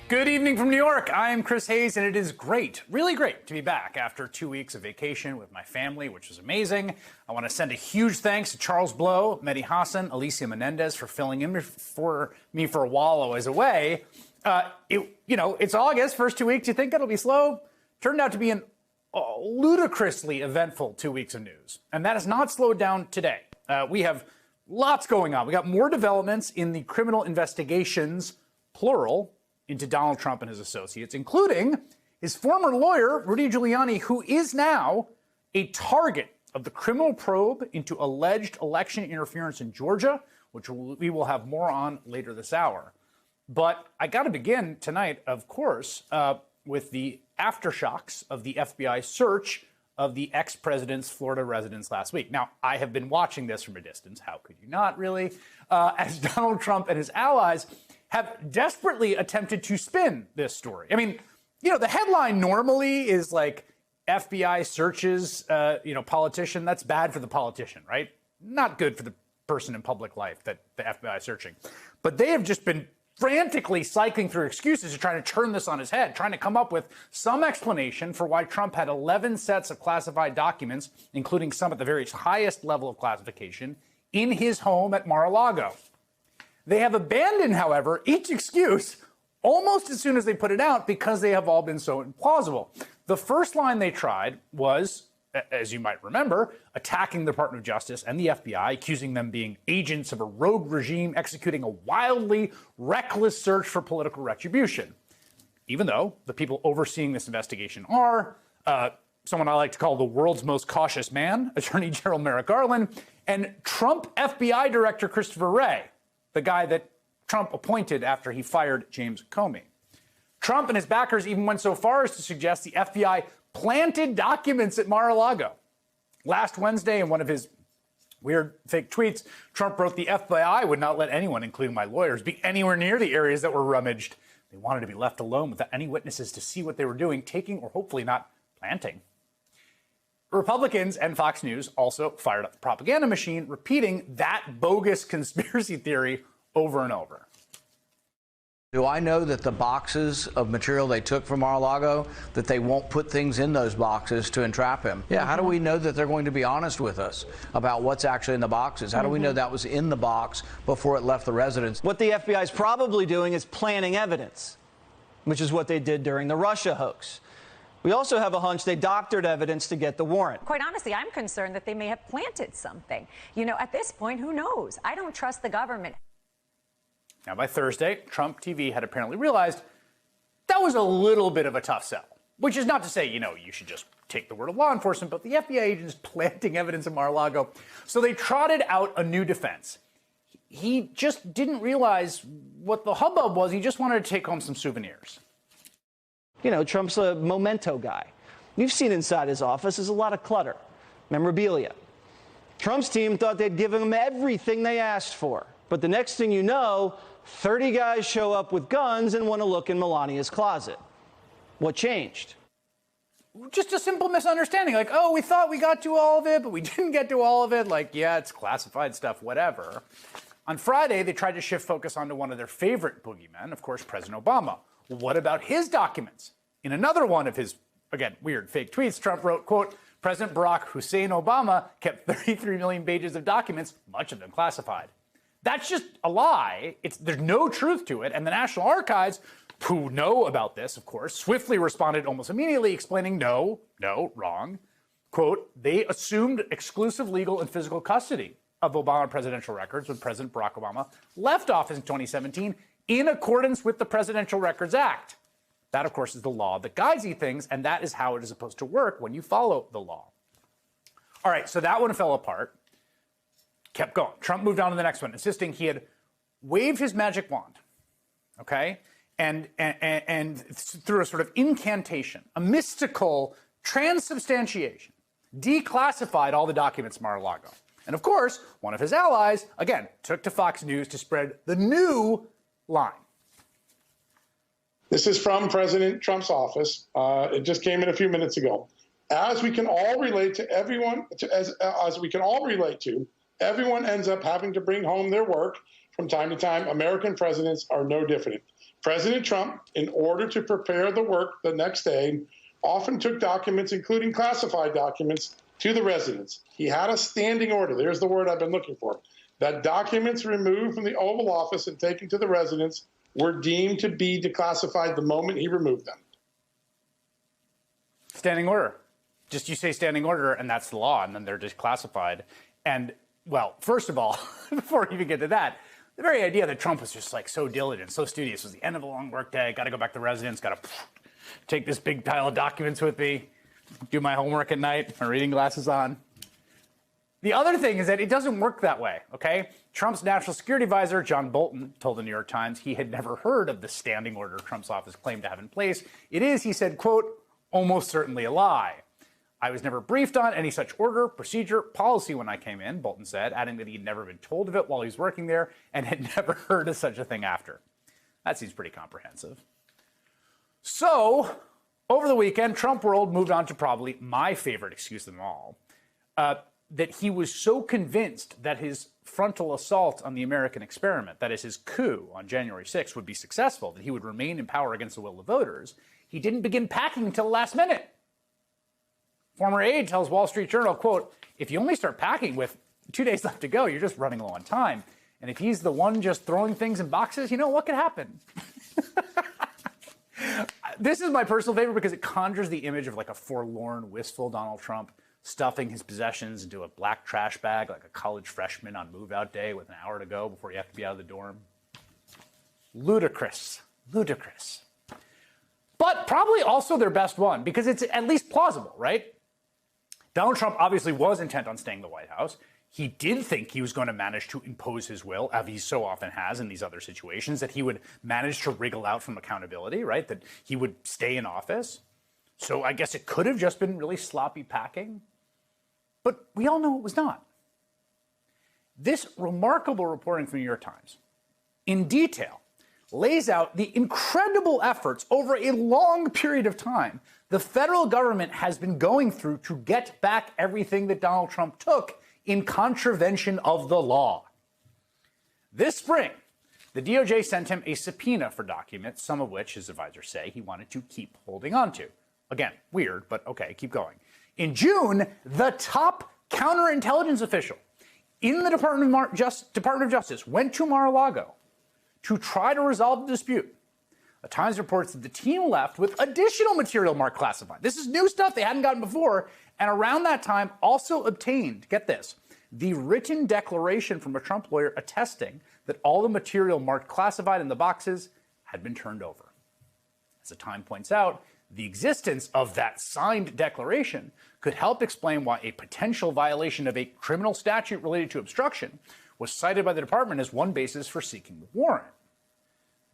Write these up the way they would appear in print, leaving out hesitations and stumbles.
Good evening from New York. I'm Chris Hayes, and it is great, really great, to be back after 2 weeks of vacation with my family, which was amazing. I want to send a huge thanks to Charles Blow, Mehdi Hassan, Alicia Menendez for filling in for me for a while I was away. It's August, first 2 weeks. You think it'll be slow? Turned out to be an ludicrously eventful 2 weeks of news, and that has not slowed down today. We have lots going on. We got more developments in the criminal investigations, plural, into Donald Trump and his associates, including his former lawyer, Rudy Giuliani, who is now a target of the criminal probe into alleged election interference in Georgia, which we will have more on later this hour. But I got to begin tonight, of course, with the aftershocks of the FBI search of the ex-president's Florida residence last week. Now, I have been watching this from a distance. How could you not, really? As Donald Trump and his allies have desperately attempted to spin this story. I mean, the headline normally is like FBI searches, politician. That's bad for the politician, right? Not good for the person in public life that the FBI is searching. But they have just been frantically cycling through excuses to try to turn this on his head, trying to come up with some explanation for why Trump had 11 sets of classified documents, including some at the very highest level of classification, in his home at Mar-a-Lago. They have abandoned, however, each excuse almost as soon as they put it out because they have all been so implausible. The first line they tried was, as you might remember, attacking the Department of Justice and the FBI, accusing them of being agents of a rogue regime executing a wildly reckless search for political retribution. Even though the people overseeing this investigation are someone I like to call the world's most cautious man, Attorney General Merrick Garland, and Trump FBI Director Christopher Wray, the guy that Trump appointed after he fired James Comey. Trump and his backers even went so far as to suggest the FBI planted documents at Mar-a-Lago. Last Wednesday, in one of his weird fake tweets, Trump wrote the FBI would not let anyone, including my lawyers, be anywhere near the areas that were rummaged. They wanted to be left alone without any witnesses to see what they were doing, taking, or hopefully not planting. Republicans and Fox News also fired up the propaganda machine, repeating that bogus conspiracy theory over and over. Do I know that the boxes of material they took from Mar-a-Lago, that they won't put things in those boxes to entrap him? Yeah, how do we know that they're going to be honest with us about what's actually in the boxes? How do we know that was in the box before it left the residence? What the FBI is probably doing is planting evidence, which is what they did during the Russia hoax. We also have a hunch they doctored evidence to get the warrant. Quite honestly, I'm concerned that they may have planted something. At this point, who knows? I don't trust the government. Now, by Thursday, Trump TV had apparently realized that was a little bit of a tough sell, which is not to say, you should just take the word of law enforcement, but the FBI agents planting evidence in Mar-a-Lago. So they trotted out a new defense. He just didn't realize what the hubbub was. He just wanted to take home some souvenirs. Trump's a memento guy. You've seen inside his office, there's a lot of clutter, memorabilia. Trump's team thought they'd give him everything they asked for. But the next thing you know, 30 guys show up with guns and want to look in Melania's closet. What changed? Just a simple misunderstanding. Like, oh, we thought we got to all of it, but we didn't get to all of it. Like, yeah, it's classified stuff, whatever. On Friday, they tried to shift focus onto one of their favorite boogeymen, of course, President Obama. What about his documents? In another one of his, again, weird fake tweets, Trump wrote, quote, President Barack Hussein Obama kept 33 million pages of documents, much of them classified. That's just a lie. There's no truth to it. And the National Archives, who know about this, of course, swiftly responded almost immediately, explaining no, wrong. Quote, they assumed exclusive legal and physical custody of Obama presidential records when President Barack Obama left office in 2017 in accordance with the Presidential Records Act. That, of course, is the law that guides these things, and that is how it is supposed to work when you follow the law. All right, so that one fell apart. Kept going. Trump moved on to the next one, insisting he had waved his magic wand, okay, and through a sort of incantation, a mystical transubstantiation, declassified all the documents from Mar-a-Lago. And of course, one of his allies, again, took to Fox News to spread the new line. This is from President Trump's office. It just came in a few minutes ago. As we can all relate to, everyone ends up having to bring home their work from time to time. American presidents are no different. President Trump, in order to prepare the work the next day, often took documents, including classified documents, to the residence. He had a standing order. There's the word I've been looking for. That documents removed from the Oval Office and taken to the residence were deemed to be declassified the moment he removed them. Standing order. Just you say standing order, and that's the law, and then they're declassified. And, well, first of all, before we even get to that, the very idea that Trump was just like so diligent, so studious, was the end of a long workday, got to go back to residence, got to take this big pile of documents with me, do my homework at night, my reading glasses on. The other thing is that it doesn't work that way, okay? Trump's national security advisor, John Bolton, told the New York Times he had never heard of the standing order Trump's office claimed to have in place. It is, he said, quote, almost certainly a lie. I was never briefed on any such order, procedure, policy when I came in, Bolton said, adding that he'd never been told of it while he was working there and had never heard of such a thing after. That seems pretty comprehensive. So, over the weekend, Trump World moved on to probably my favorite excuse of them all, that he was so convinced that his frontal assault on the American experiment, that is his coup on January 6th, would be successful, that he would remain in power against the will of voters, he didn't begin packing until the last minute. Former aide tells Wall Street Journal, quote, if you only start packing with 2 days left to go, you're just running low on time. And if he's the one just throwing things in boxes, you know, what could happen? This is my personal favorite because it conjures the image of like a forlorn, wistful Donald Trump stuffing his possessions into a black trash bag like a college freshman on move-out day with an hour to go before you have to be out of the dorm. Ludicrous. Ludicrous. But probably also their best one because it's at least plausible, right? Donald Trump obviously was intent on staying in the White House. He did think he was going to manage to impose his will, as he so often has in these other situations, that he would manage to wriggle out from accountability, right? That he would stay in office. So I guess it could have just been really sloppy packing. But we all know it was not. This remarkable reporting from the New York Times, in detail, lays out the incredible efforts over a long period of time the federal government has been going through to get back everything that Donald Trump took in contravention of the law. This spring, the DOJ sent him a subpoena for documents, some of which his advisors say he wanted to keep holding on to. Again, weird, but okay, keep going. In June, the top counterintelligence official in the Department of Justice went to Mar-a-Lago to try to resolve the dispute. The Times reports that the team left with additional material marked classified. This is new stuff they hadn't gotten before, and around that time also obtained, get this, the written declaration from a Trump lawyer attesting that all the material marked classified in the boxes had been turned over. As the Times points out, the existence of that signed declaration could help explain why a potential violation of a criminal statute related to obstruction was cited by the department as one basis for seeking the warrant.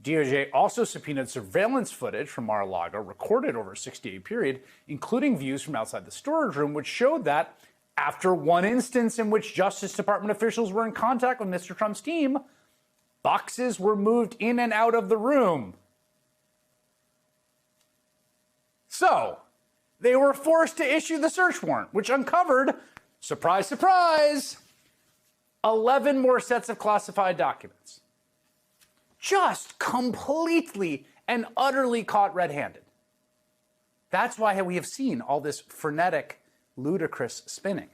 DOJ also subpoenaed surveillance footage from Mar-a-Lago recorded over a 60-day period, including views from outside the storage room, which showed that after one instance in which Justice Department officials were in contact with Mr. Trump's team, boxes were moved in and out of the room. So, they were forced to issue the search warrant, which uncovered, surprise, surprise, 11 more sets of classified documents. Just completely and utterly caught red-handed. That's why we have seen all this frenetic, ludicrous spinning.